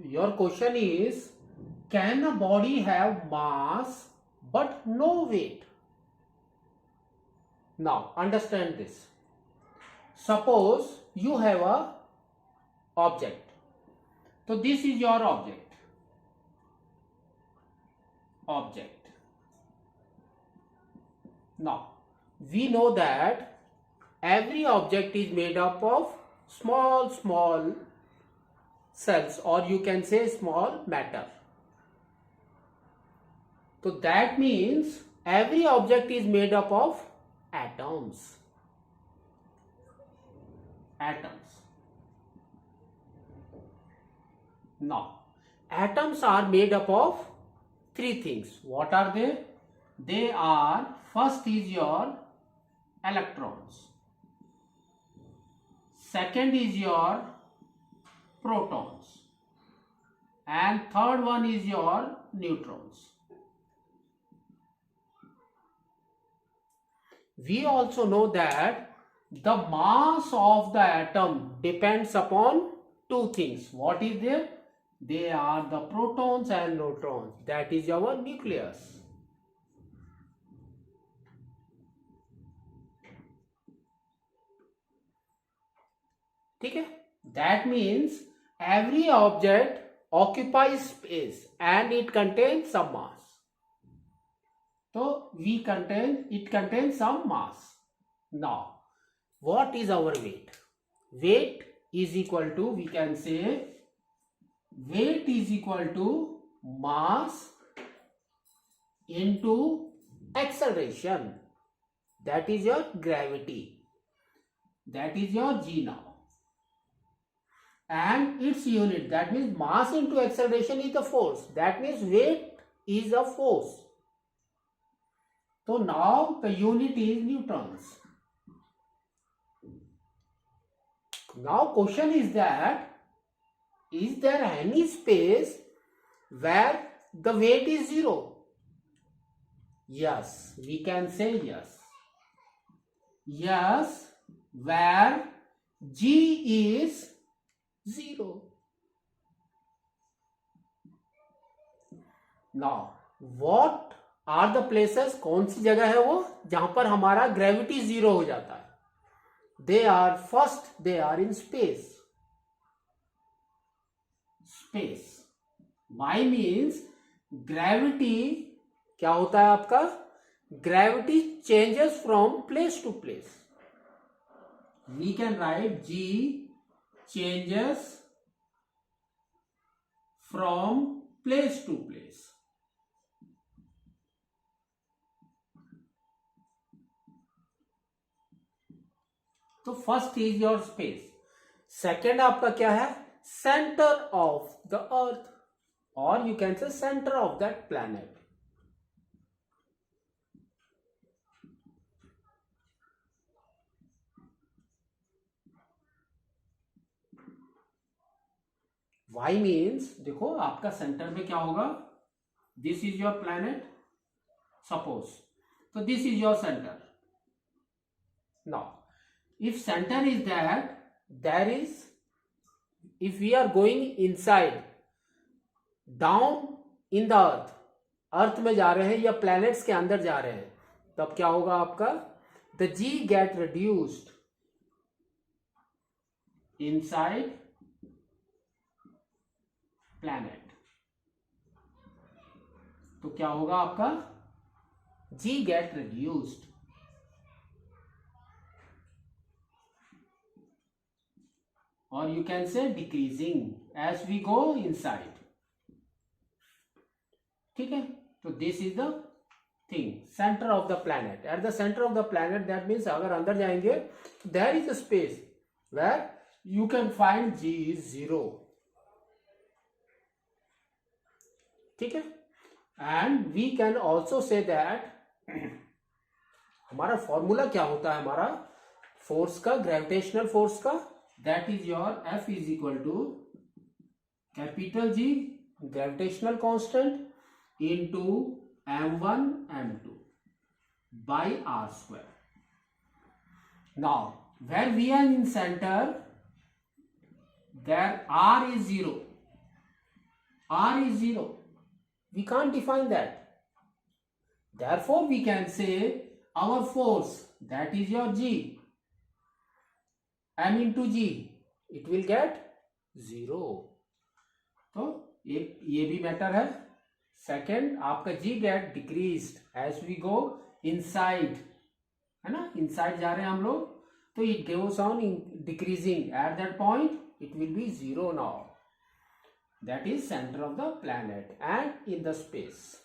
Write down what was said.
your question is, can a body have mass but no weight? Now understand this. Suppose you have a object. So this is your object. Now we know that every object is made up of small cells, or you can say small matter. So that means every object is made up of atoms. Now, atoms are made up of three things. What are they? They are, first is your electrons. Second is your protons. And third one is your neutrons. We also know that the mass of the atom depends upon two things. What is there? They are the protons and neutrons. That is our nucleus. Okay? That means every object occupies space and it contains some mass. So it contains some mass. Now, what is our weight? Weight is equal to, we can say, weight is equal to mass into acceleration. That is your gravity. That is your G now. And its unit, that means mass into acceleration, is the force. That means weight is a force. So now the unit is newtons. Now question is that, is there any space where the weight is zero? Yes, we can say yes. Yes, where G is 0. Now, what are the places? कौन सी जगह है वो जहां पर हमारा gravity 0 हो जाता है? They are in space. Why means gravity क्या होता है आपका? Gravity changes from place to place. We can write G changes from place to place. तो first is your space. Second आपका क्या है? सेंटर ऑफ द अर्थ, और you can say centre of that planet. Why means, देखो आपका centre में क्या होगा? This is your planet suppose. तो this is your centre. Now if center is that, there is, if we are going inside down in the earth, अर्थ में जा रहे हैं या प्लैनेट्स के अंदर जा रहे हैं, तब क्या होगा आपका? the G get reduced inside planet. तो क्या होगा आपका? G get reduced. Or you can say decreasing as we go inside. ठीक है? तो this is the thing, center of the planet. At the center of the planet, that means अगर अंदर जाएंगे, there is a space where you can find G is 0. ठीक है? And we can also say that हमारा formula क्या होता है हमारा फोर्स का, ग्रेविटेशनल फोर्स का? That is your F is equal to capital G, gravitational constant, into m1 m2 by r square. Now where we are in center, there r is 0. R is 0. We can't define that. Therefore, we can say our force, that is your G, M into G, it will get 0. तो ये भी matter है. Second, आपका G get decreased as we go inside, है ना, inside जा रहे हैं हम लोग, तो it goes on decreasing. At that point it will be 0 now. That is center of the planet and in the space.